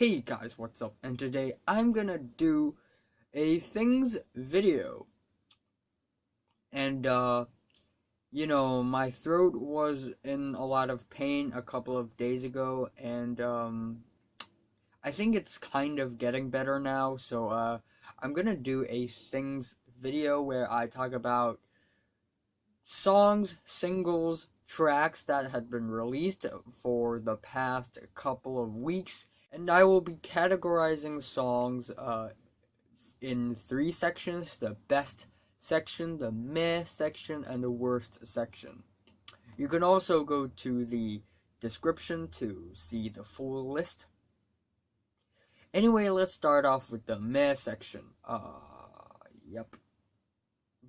Hey guys, what's up? And today I'm gonna do a things video. And my throat was in a lot of pain a couple of days ago, and I think it's kind of getting better now. So I'm gonna do a things video where I talk about songs, singles, tracks that had been released for the past couple of weeks. And I will be categorizing songs in three sections: the best section, the meh section, and the worst section. You can also go to the description to see the full list. Anyway, let's start off with the meh section. Yep.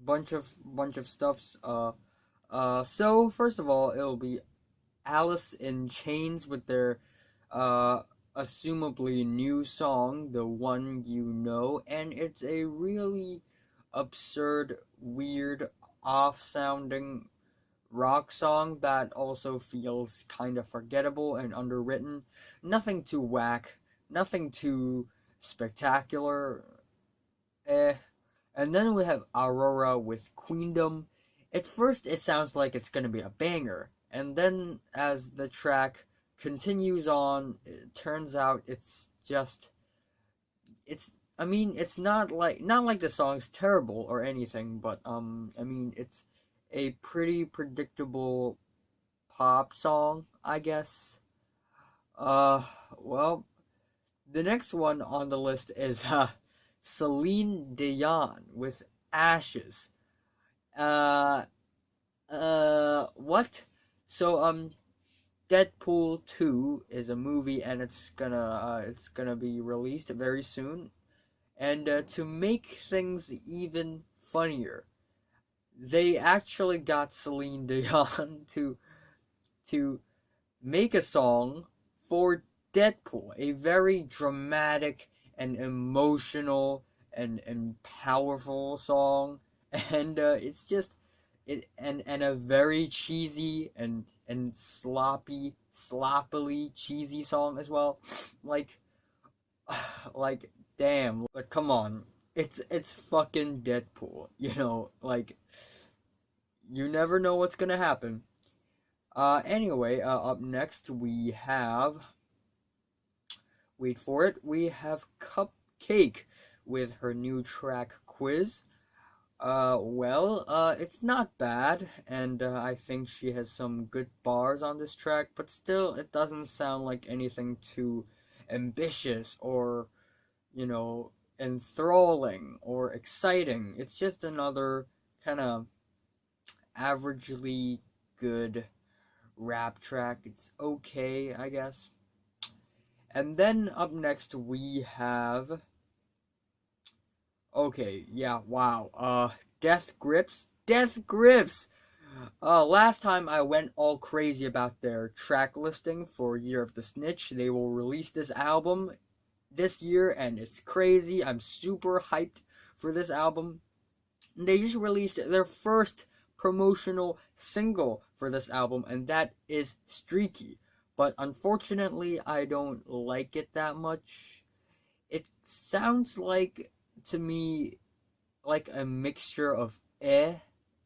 Bunch of stuffs. So first of all, it'll be Alice in Chains with their assumably new song, The One You Know, and it's a really absurd, weird, off-sounding rock song that also feels kind of forgettable and underwritten. Nothing too whack, nothing too spectacular, And then we have Aurora with Queendom. At first it sounds like it's gonna be a banger, and then as the track continues on, it turns out it's not like the song's terrible or anything, but it's a pretty predictable pop song, I guess. Well, the next one on the list is Celine Dion with Ashes. What? So, Deadpool 2 is a movie, and it's gonna be released very soon. And to make things even funnier, they actually got Celine Dion to make a song for Deadpool, a very dramatic and emotional and powerful song, and it's just and a very cheesy and sloppily cheesy song as well. Like damn, like come on. It's fucking Deadpool, like you never know what's gonna happen. Anyway, up next we have, wait for it, we have Cupcakke with her new track Quiz. It's not bad, and I think she has some good bars on this track, but still, it doesn't sound like anything too ambitious or, enthralling or exciting. It's just another kind of averagely good rap track. It's okay, I guess. And then up next we have, okay, yeah, wow. Death Grips. Last time I went all crazy about their track listing for Year of the Snitch. They will release this album this year, and it's crazy. I'm super hyped for this album. They just released their first promotional single for this album, and that is Streaky. But unfortunately, I don't like it that much. It sounds like, to me, like a mixture of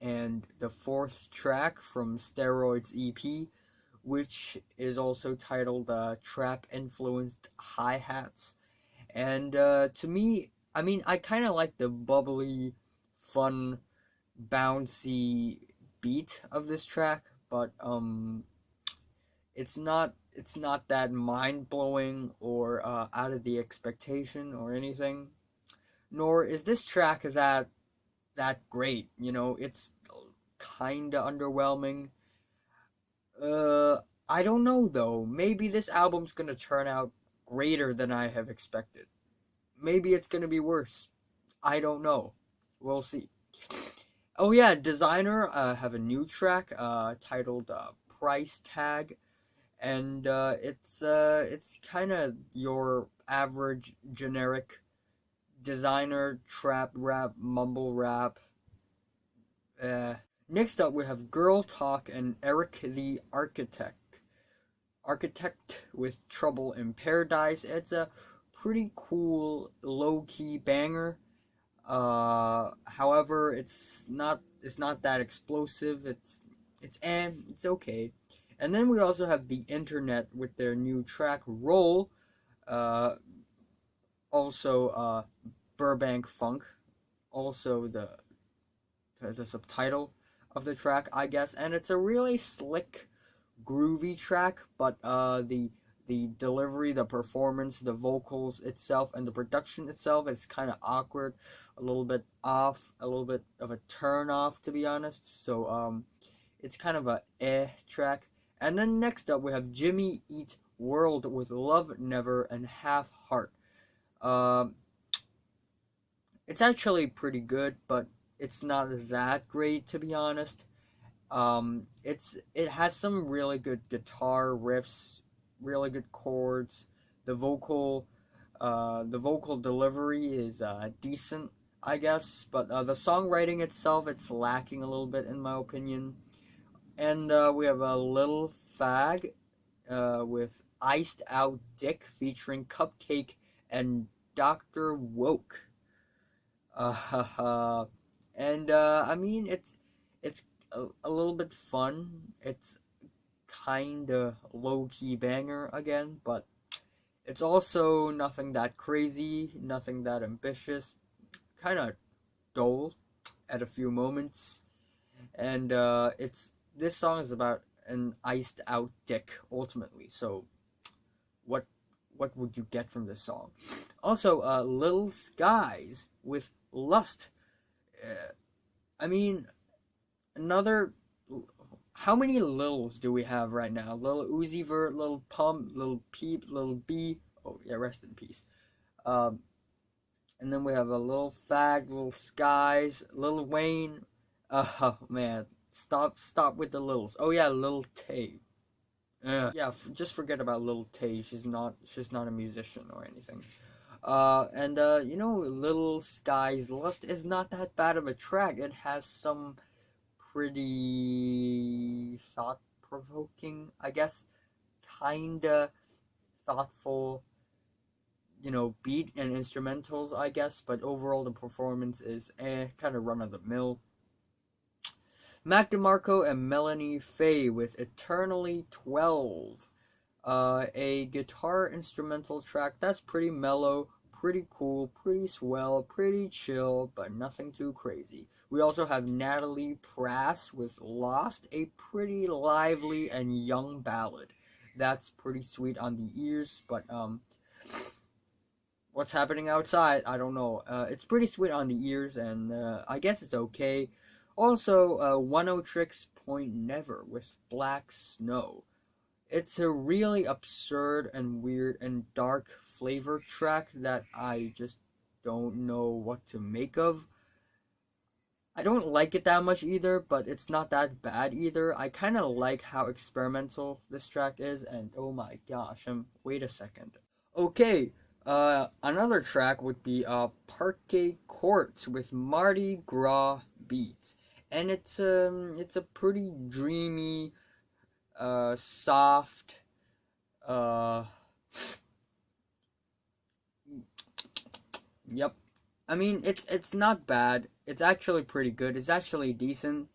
and the fourth track from Steroids EP, which is also titled Trap Influenced Hi-Hats. And to me, I kind of like the bubbly, fun, bouncy beat of this track, but it's not that mind-blowing or out of the expectation or anything. Nor is this track that great, it's kinda underwhelming. I don't know though. Maybe this album's gonna turn out greater than I have expected. Maybe it's gonna be worse. I don't know. We'll see. Oh yeah, Desiigner have a new track titled Price Tag, and it's kind of your average generic Desiigner trap rap, mumble rap. Next up we have Girl Talk and Erick the Architect. Architect with Trouble in Paradise. It's a pretty cool low-key banger. However, it's not that explosive. It's okay. And then we also have The Internet with their new track Roll. Also Burbank Funk. Also the subtitle of the track, I guess. And it's a really slick, groovy track, but the delivery, the performance, the vocals itself, and the production itself is kind of awkward, a little bit off, a little bit of a turn off, to be honest. So it's kind of a track. And then next up we have Jimmy Eat World with Love Never and Half Heart. It's actually pretty good, but it's not that great, to be honest. It has some really good guitar riffs, really good chords. The vocal delivery is decent, I guess, but the songwriting itself, it's lacking a little bit, in my opinion. And we have a Lil Phag with Iced Out Dick featuring Cupcakke and Dr.Woke. And I mean, it's a little bit fun. It's kinda low-key banger again, but it's also nothing that crazy, nothing that ambitious, kinda dull at a few moments. And this song is about an iced out dick, ultimately. So what would you get from this song? Also, Lil Skies with Lust. I mean, another. How many Lils do we have right now? Lil Uzi Vert, Lil Pump, Lil Peep, Lil B. Oh yeah, rest in peace. And then we have a Lil Phag, Lil Skies, Lil Wayne. Man, stop with the Lils. Oh yeah, Lil Tay. Yeah, just forget about Lil Tay. She's not a musician or anything. You know, Lil Skies Lust is not that bad of a track. It has some pretty thought-provoking, I guess, kinda thoughtful, you know, beat and instrumentals, I guess, but overall the performance is kinda run-of-the-mill. Mac DeMarco and Melanie Faye with Eternally 12. A guitar instrumental track that's pretty mellow, pretty cool, pretty swell, pretty chill, but nothing too crazy. We also have Natalie Prass with Lost, a pretty lively and young ballad. That's pretty sweet on the ears, but what's happening outside? I don't know. It's pretty sweet on the ears, and I guess it's okay. Also, One Tricks Point Never with Black Snow. It's a really absurd and weird and dark flavor track that I just don't know what to make of. I don't like it that much either, but it's not that bad either. I kind of like how experimental this track is, and oh my gosh, wait a second. Okay, another track would be Parquet Courts with Mardi Gras Beats. And it's a pretty dreamy, soft, yep. I mean, it's not bad. It's actually pretty good. It's actually decent,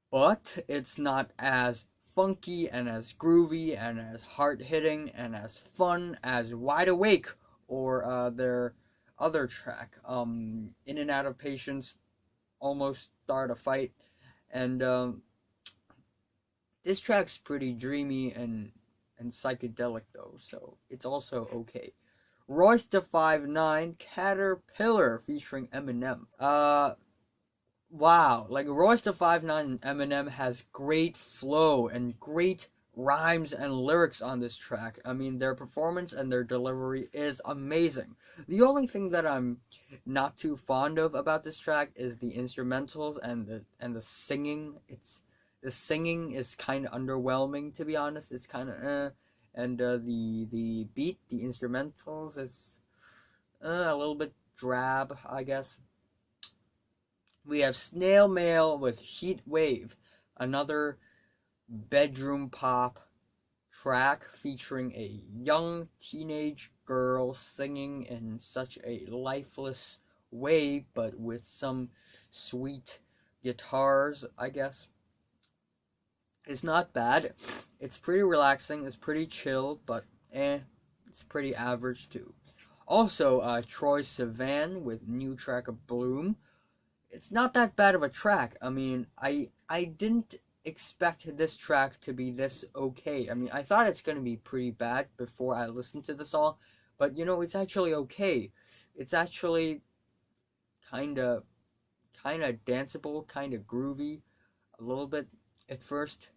but it's not as funky and as groovy and as hard-hitting and as fun as Wide Awake or their other track, In and Out of Patience, Almost Start a Fight. And this track's pretty dreamy and psychedelic though, so it's also okay. Royce da 5'9", Caterpillar featuring Eminem. Wow, like Royce da 5'9" and Eminem has great flow and great rhymes and lyrics on this track. I mean, their performance and their delivery is amazing. The only thing that I'm not too fond of about this track is the instrumentals and the singing. The singing is kind of underwhelming, to be honest. It's kind of and the beat, the instrumentals is a little bit drab, I guess. We have Snail Mail with Heat Wave, another bedroom pop track featuring a young teenage girl singing in such a lifeless way, but with some sweet guitars, I guess. It's not bad. It's pretty relaxing. It's pretty chill, but it's pretty average too. Also, Troye Sivan with new track of Bloom. It's not that bad of a track. I mean, I didn't expect this track to be this okay. I mean, I thought it's gonna be pretty bad before I listened to the song, but you know, it's actually okay. It's actually kinda danceable, kinda groovy, a little bit at first,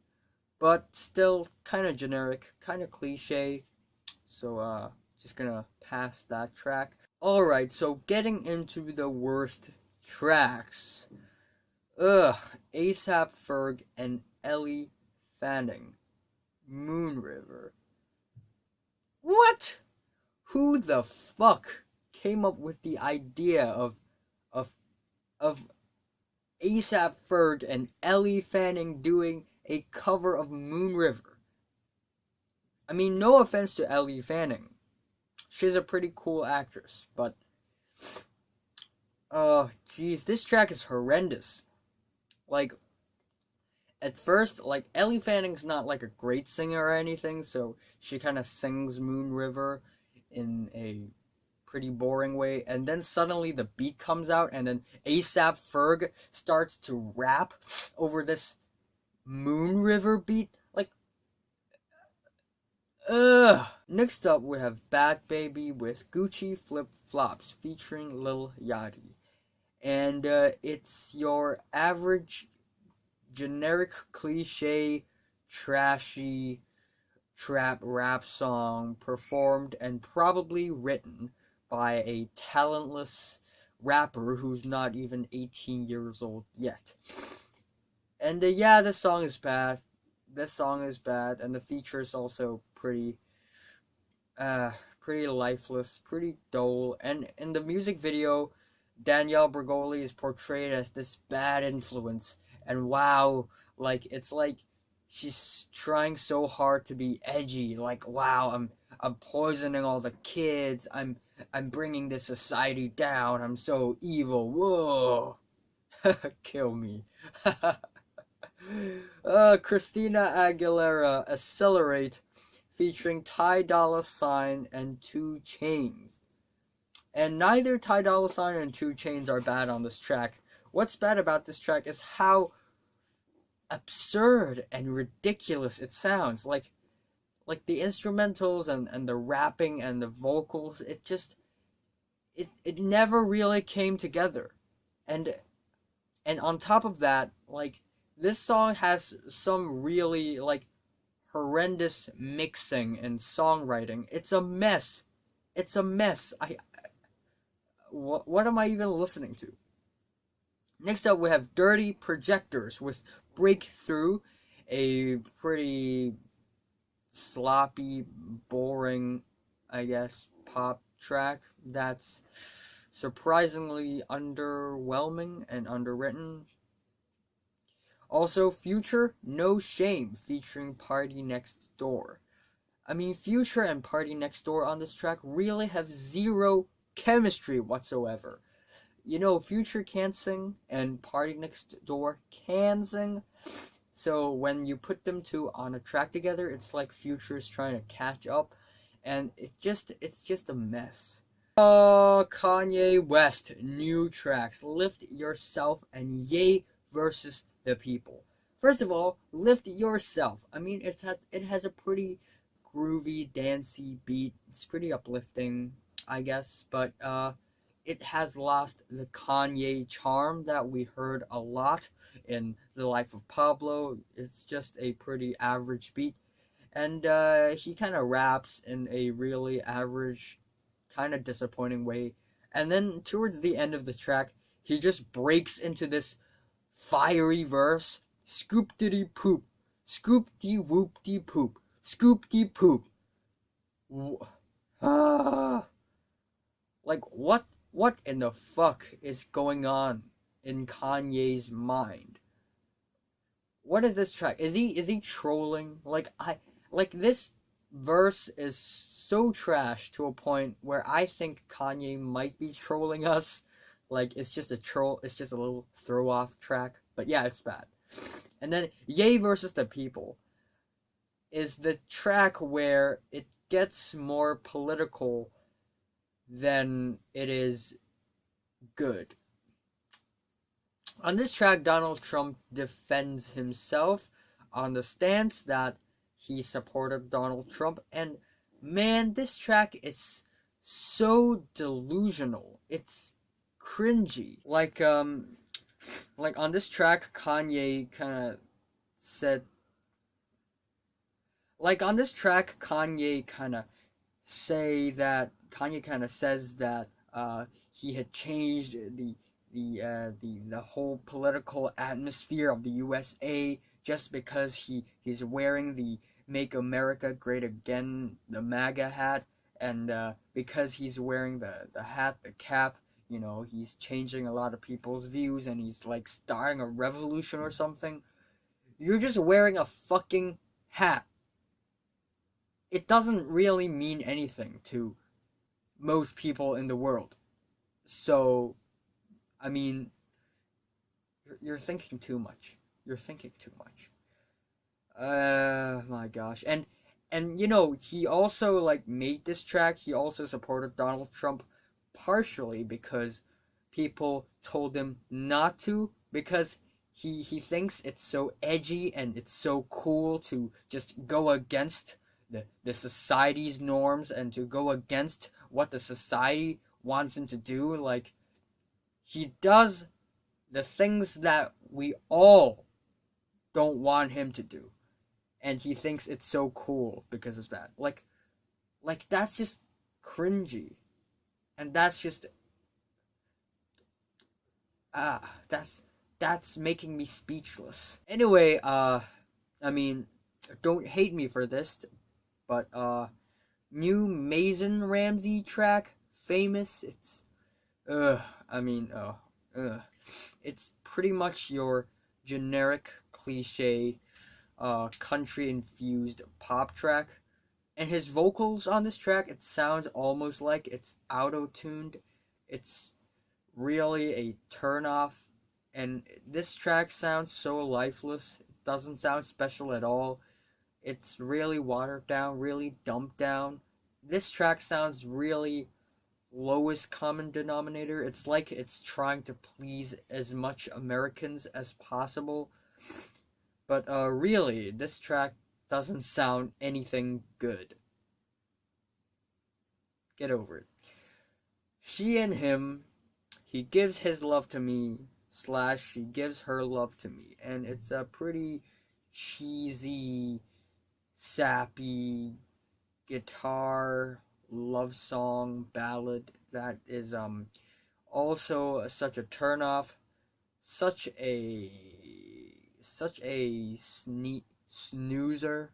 but still kinda generic, kinda cliche. So just gonna pass that track. Alright, so getting into the worst tracks. ASAP Ferg and Ellie Fanning. Moon River. What? Who the fuck came up with the idea of ASAP Ferg and Ellie Fanning doing a cover of Moon River? I mean, no offense to Ellie Fanning. She's a pretty cool actress, but oh, jeez, this track is horrendous. Like, at first, like, Ellie Fanning's not, like, a great singer or anything, so she kind of sings Moon River in a pretty boring way, and then suddenly the beat comes out, and then ASAP Ferg starts to rap over this Moon River beat. Like, ugh. Next up, we have Bad Baby with Gucci Flip Flops featuring Lil Yachty. And it's your average, generic, cliche, trashy trap rap song performed and probably written by a talentless rapper who's not even 18 years old yet. And yeah, this song is bad. This song is bad, and the feature is also pretty lifeless, pretty dull. And in the music video, Danielle Bregoli is portrayed as this bad influence, and wow, like, it's like she's trying so hard to be edgy, like, wow, I'm poisoning all the kids, I'm bringing this society down, I'm so evil, whoa, kill me. Christina Aguilera, Accelerate, featuring Ty Dolla $ign and 2 Chainz. And neither Ty Dolla $ign and 2 Chainz are bad on this track. What's bad about this track is how absurd and ridiculous it sounds. Like the instrumentals and the rapping and the vocals, it never really came together. And on top of that, like, this song has some really, like, horrendous mixing and songwriting. It's a mess. It's a mess. What am I even listening to? Next up, we have Dirty Projectors with Breakthrough, a pretty sloppy, boring, I guess, pop track that's surprisingly underwhelming and underwritten. Also, Future, No Shame, featuring Party Next Door. I mean, Future and Party Next Door on this track really have zero chemistry whatsoever. You know, Future can't sing, and Party Next Door can sing, so when you put them two on a track together, it's like Future's trying to catch up, and it's just a mess. Kanye West, new tracks, Lift Yourself and Ye versus the People. First of all, Lift Yourself. I mean, it has a pretty groovy, dancey beat. It's pretty uplifting, I guess, but it has lost the KanYe charm that we heard a lot in The Life of Pablo. It's just a pretty average beat, and he kind of raps in a really average, kind of disappointing way, and then towards the end of the track, he just breaks into this fiery verse. Scoop-diddy poop, scoop-dee-whoop-dee poop, scoop-dee poop. Like, what in the fuck is going on in Kanye's mind? What is this track? Is he trolling? Like, like, this verse is so trash to a point where I think KanYe might be trolling us. Like, it's just a troll, it's just a little throw-off track. But yeah, it's bad. And then Ye versus the People is the track where it gets more political than it is good. On this track, Donald Trump defends himself on the stance that he supported Donald Trump, and man, this track is so delusional. It's cringy. Like on this track, KanYe kind of said, like on this track, KanYe kind of says that he had changed the whole political atmosphere of the USA just because he's wearing the Make America Great Again, the MAGA hat, and because he's wearing the hat, the cap, you know, he's changing a lot of people's views, and he's like starting a revolution or something. You're just wearing a fucking hat. It doesn't really mean anything to most people in the world. So, I mean, you're thinking too much. You're thinking too much. My gosh. And you know, he also like made this track. He also supported Donald Trump partially because people told him not to, because he thinks it's so edgy and it's so cool to just go against the society's norms and to go against what the society wants him to do. Like, he does the things that we all don't want him to do, and he thinks it's so cool because of that. Like that's just cringy, and that's just that's making me speechless. Anyway, I mean, don't hate me for this, but new Mason Ramsey track, Famous. It's it's pretty much your generic cliche country infused pop track, and his vocals on this track, it sounds almost like it's auto-tuned. It's really a turn off, and this track sounds so lifeless. It doesn't sound special at all. It's really watered down, really dumped down. This track sounds really lowest common denominator. It's like it's trying to please as much Americans as possible. But really, this track doesn't sound anything good. Get over it. She and him, he gives his love to me, / she gives her love to me. And it's a pretty cheesy, sappy guitar love song ballad that is also such a turnoff, such a snoozer.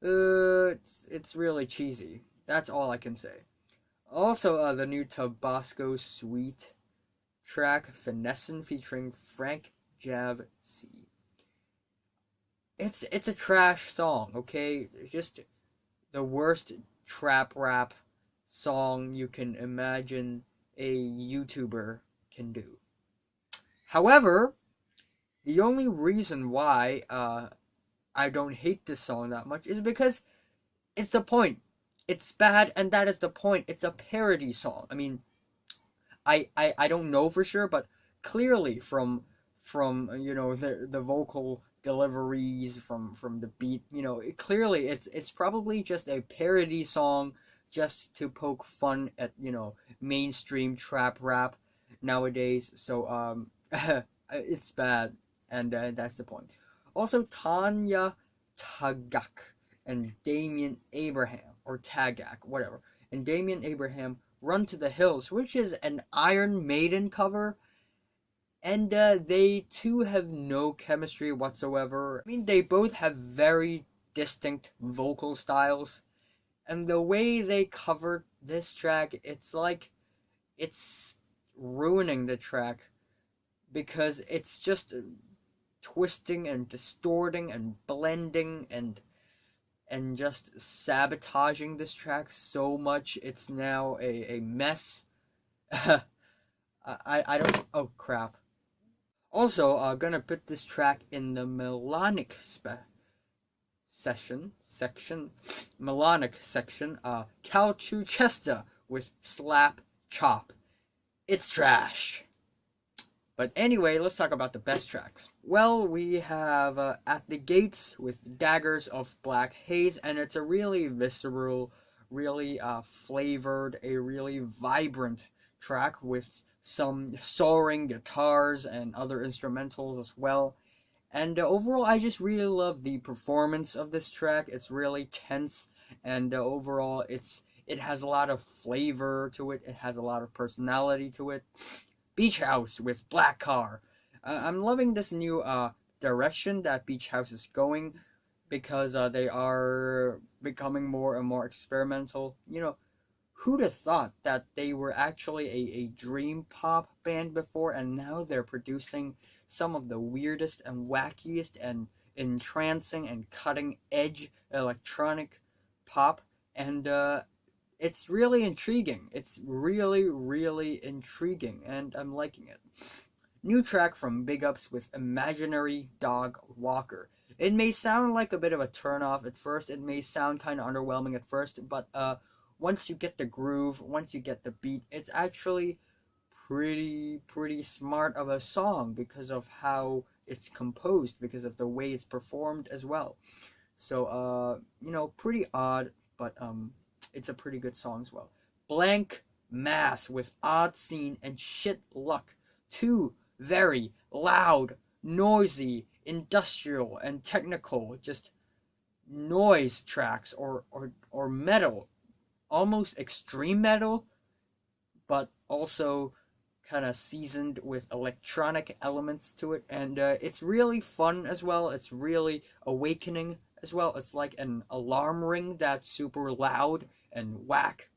It's really cheesy. That's all I can say. Also, the new Tabasco Sweet track, Finessin', featuring Frank Jav C. It's a trash song, okay? Just the worst trap rap song you can imagine a YouTuber can do. However, the only reason why I don't hate this song that much is because it's the point. It's bad, and that is the point. It's a parody song. I mean, I don't know for sure, but clearly from you know, the vocal deliveries, from the beat, you know, clearly it's probably just a parody song just to poke fun at, you know, mainstream trap rap nowadays. So it's bad, and that's the point. Also, Tanya Tagak and Damian Abraham, or Tagak, whatever, and Damian Abraham, Run to the Hills, which is an Iron Maiden cover, and they too have no chemistry whatsoever. I mean, they both have very distinct vocal styles, and the way they covered this track, it's like it's ruining the track, because it's just twisting and distorting and blending and just sabotaging this track so much it's now a mess. I don't. Oh crap. Also, gonna put this track in the melodic melodic section. Calchuchesta with Slap Chop. It's trash. But anyway, let's talk about the best tracks. Well, we have At the Gates with Daggers of Black Haze, and it's a really visceral, really flavored, a really vibrant track with some soaring guitars and other instrumentals as well. And overall, I just really love the performance of this track. It's really tense, and overall, it has a lot of flavor to it. It has a lot of personality to it. Beach House with Black Car. I'm loving this new direction that Beach House is going, because they are becoming more and more experimental. You know, who'd have thought that they were actually a dream pop band before, and now they're producing some of the weirdest and wackiest and entrancing and cutting edge electronic pop, and it's really intriguing. It's really, really intriguing, and I'm liking it. New track from Big Ups with Imaginary Dog Walker. It may sound like a bit of a turnoff at first. It may sound kind of underwhelming at first, but once you get the groove, once you get the beat, it's actually pretty smart of a song because of how it's composed, because of the way it's performed as well. So, you know, pretty odd, but it's a pretty good song as well. Blanck Mass with Odd Scene and Shit Luck. Two very loud, noisy, industrial, and technical, just noise tracks or metal. Almost extreme metal, but also kind of seasoned with electronic elements to it. And it's really fun as well. It's really awakening as well. It's like an alarm ring that's super loud and whack.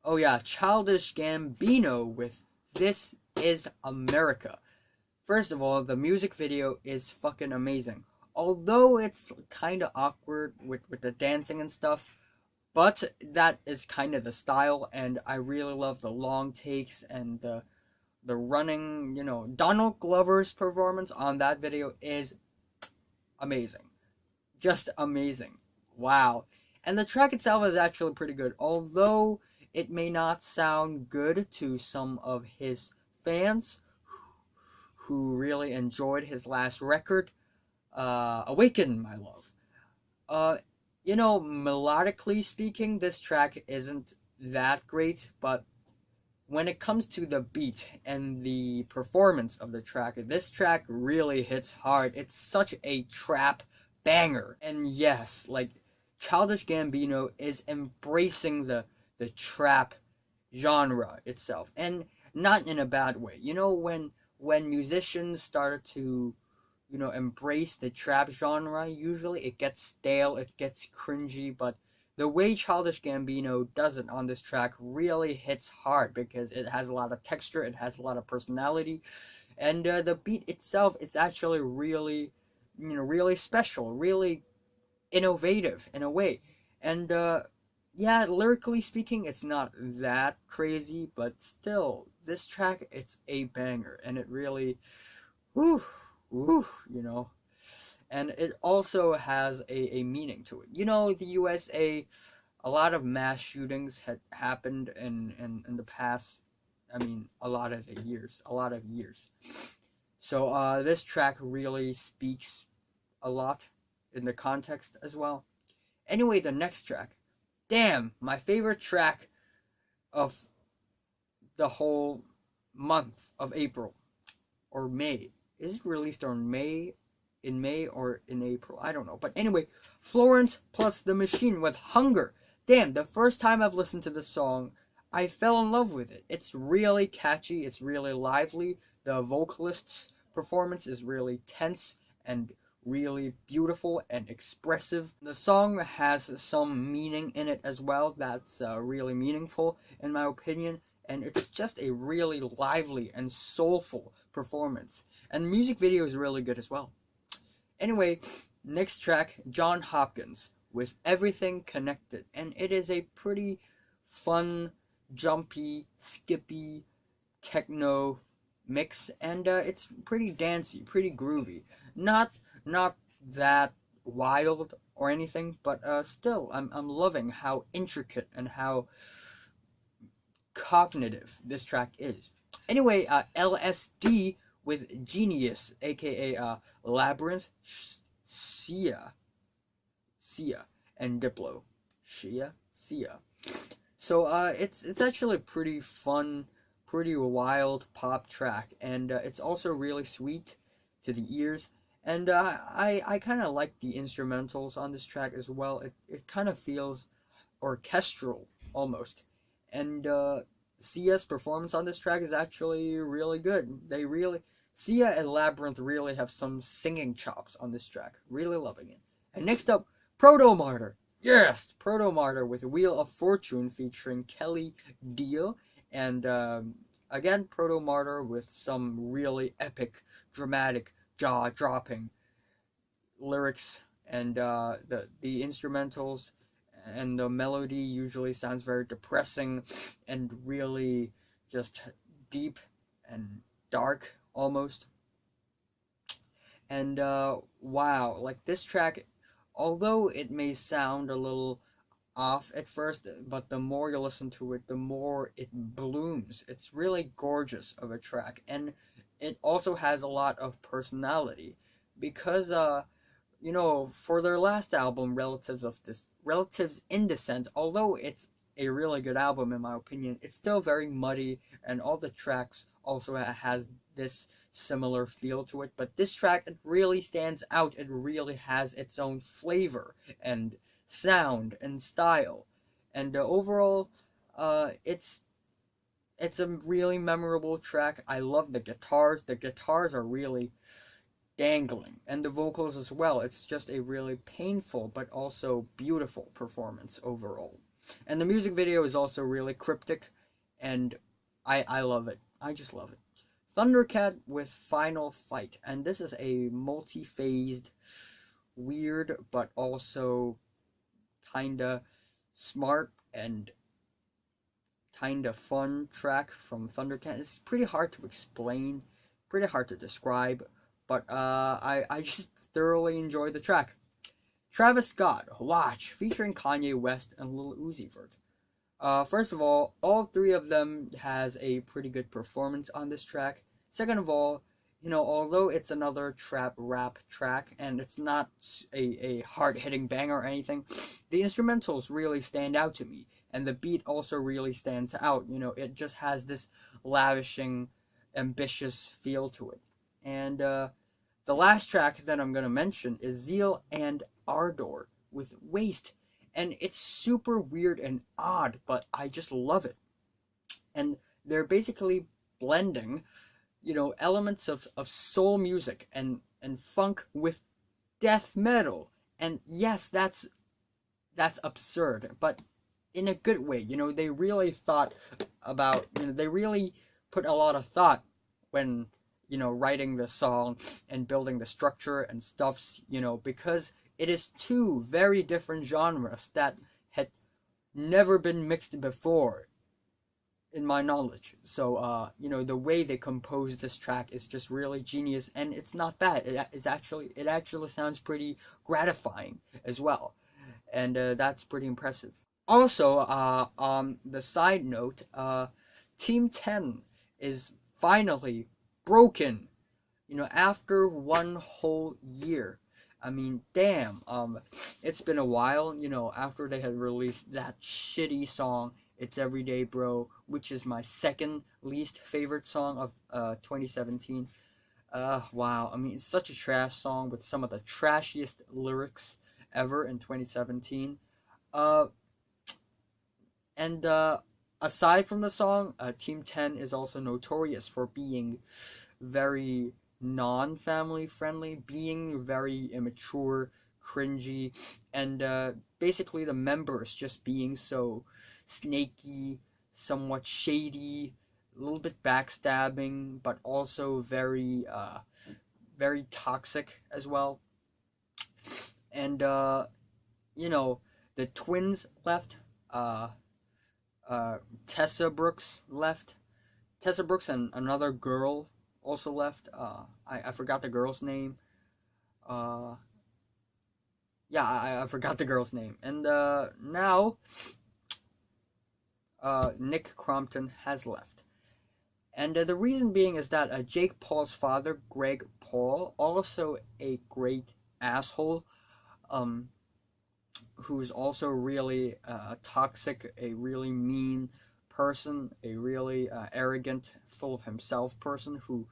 Oh yeah, Childish Gambino with This Is America. First of all, the music video is fucking amazing. Although it's kind of awkward with the dancing and stuff, but that is kind of the style, and I really love the long takes and the running, you know. Donald Glover's performance on that video is amazing. Just amazing. Wow. And the track itself is actually pretty good, although it may not sound good to some of his fans who really enjoyed his last record, Awaken My Love. You know, melodically speaking, this track isn't that great, but when it comes to the beat and the performance of the track, this track really hits hard. It's such a trap banger. And yes, like, Childish Gambino is embracing the trap genre itself, and not in a bad way. You know, when musicians started to, you know, embrace the trap genre, usually it gets stale, it gets cringy, but the way Childish Gambino does it on this track really hits hard, because it has a lot of texture, it has a lot of personality, and the beat itself, it's actually really, you know, really special, really innovative in a way. And yeah, lyrically speaking, it's not that crazy, but still, this track, it's a banger, and it really, woo, you know. And it also has a meaning to it. You know, the USA, a lot of mass shootings had happened in the past, I mean, a lot of years. So this track really speaks a lot in the context as well. Anyway, the next track. Damn, my favorite track of the whole month of April. Or May. Is it released on May? In May or in April? I don't know. But anyway, Florence plus the Machine with Hunger. Damn, the first time I've listened to this song, I fell in love with it. It's really catchy. It's really lively. The vocalist's performance is really tense and really beautiful and expressive. The song has some meaning in it as well that's really meaningful in my opinion, and it's just a really lively and soulful performance. And the music video is really good as well. Anyway, next track, John Hopkins with Everything Connected. And it is a pretty fun, jumpy, skippy, techno mix. And it's pretty dancey, pretty groovy. Not that wild or anything, but still, I'm loving how intricate and how cognitive this track is. Anyway, LSD with Genius, aka Labrinth, Sia, and Diplo, Sia. So it's actually a pretty fun, pretty wild pop track, and it's also really sweet to the ears. And I kind of like the instrumentals on this track as well. It kind of feels orchestral almost. And Sia's performance on this track is actually really good. Sia and Labrinth really have some singing chops on this track. Really loving it. And next up, Protomartyr. Yes! Protomartyr with Wheel of Fortune featuring Kelley, Dion, and again, Protomartyr with some really epic, dramatic, jaw-dropping lyrics, and the instrumentals and the melody usually sounds very depressing and really just deep and dark almost. And wow, like this track, although it may sound a little off at first, but the more you listen to it, the more it blooms. It's really gorgeous of a track, and it also has a lot of personality because you know, for their last album, Relatives in Descent, although it's a really good album in my opinion, it's still very muddy, and all the tracks also has this similar feel to it. But this track, it really stands out. It really has its own flavor and sound and style, and overall, it's a really memorable track. I love the guitars. The guitars are really dangling, and the vocals as well. It's just a really painful but also beautiful performance overall. And the music video is also really cryptic, and I love it. I just love it. Thundercat with Final Fight, and this is a multi-phased, weird but also kinda smart and kinda fun track from Thundercat. It's pretty hard to explain, pretty hard to describe, but I just thoroughly enjoy the track. Travis Scott, Watch, featuring Kanye West and Lil Uzi Vert. First of all three of them has a pretty good performance on this track. Second of all, you know, although it's another trap rap track and it's not a hard-hitting banger or anything, the instrumentals really stand out to me, and the beat also really stands out. You know, it just has this lavishing, ambitious feel to it. And the last track that I'm going to mention is Zeal and Ardor with Waste. And it's super weird and odd, but I just love it. And they're basically blending, you know, elements of soul music and funk with death metal. And yes, that's absurd, but in a good way. You know, they really thought about, you know, they really put a lot of thought when, you know, writing the song and building the structure and stuffs, you know, because it is two very different genres that had never been mixed before, in my knowledge. So, you know, the way they composed this track is just really genius, and it's not bad. It actually sounds pretty gratifying as well, and that's pretty impressive. Also, on the side note, Team 10 is finally broken, you know, after one whole year. I mean, damn, it's been a while, you know, after they had released that shitty song, It's Everyday Bro, which is my second least favorite song of 2017. Wow, I mean, it's such a trash song with some of the trashiest lyrics ever in 2017. And aside from the song, Team 10 is also notorious for being very non-family friendly, being very immature, cringy, and basically the members just being so snaky, somewhat shady, a little bit backstabbing, but also very toxic as well. And you know, the twins left. Tessa Brooks left. Tessa Brooks and another girl also left. I forgot the girl's name. Yeah, I forgot the girl's name. And now Nick Crompton has left. And the reason being is that Jake Paul's father, Greg Paul, also a great asshole, who's also really toxic, a really mean person, a really arrogant, full of himself person who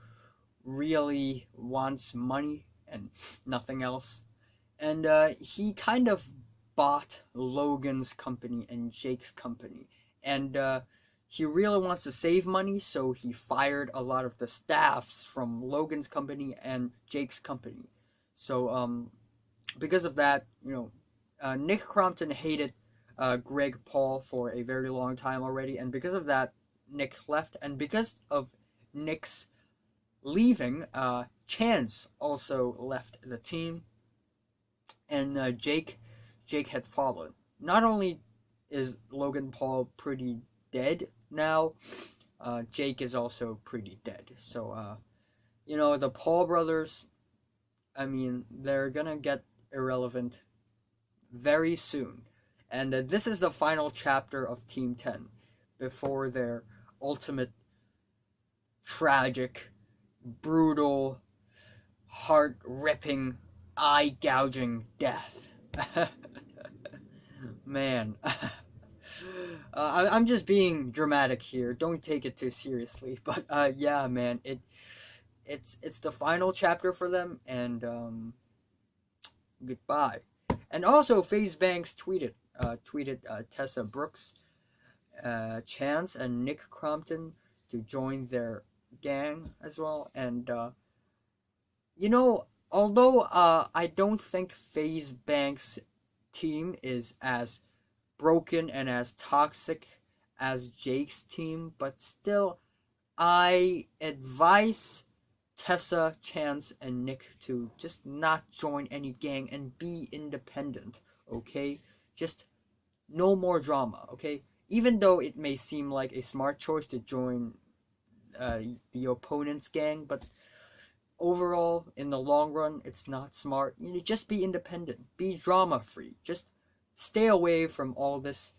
really wants money and nothing else. And he kind of bought Logan's company and Jake's company. And he really wants to save money, so he fired a lot of the staffs from Logan's company and Jake's company. So because of that, Nick Crompton hated Greg Paul for a very long time already, and because of that, Nick left. And because of Nick's leaving, Chance also left the team, and Jake had fallen. Not only is Logan Paul pretty dead now, Jake is also pretty dead. So, the Paul brothers, I mean, they're gonna get irrelevant very soon. And this is the final chapter of Team 10 before their ultimate tragic, brutal, heart-ripping, eye-gouging death. Man. I'm just being dramatic here. Don't take it too seriously. But yeah, man, it's the final chapter for them, and goodbye. And also, FaZe Banks tweeted Tessa Brooks, Chance, and Nick Crompton to join their gang as well. And although I don't think FaZe Banks' team is as broken and as toxic as Jake's team, but still, I advise Tessa, Chance, and Nick to just not join any gang and be independent, okay? Just no more drama, okay? Even though it may seem like a smart choice to join the opponent's gang, but overall, in the long run, it's not smart. Just be independent. Be drama-free. Just stay away from all this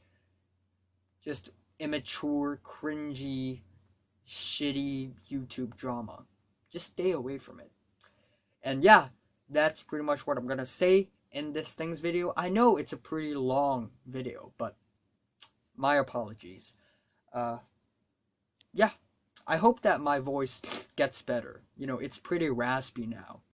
just immature, cringy, shitty YouTube drama. Just stay away from it. And yeah, that's pretty much what I'm gonna say in this things video. I know it's a pretty long video, but my apologies. Yeah, I hope that my voice gets better. It's pretty raspy now.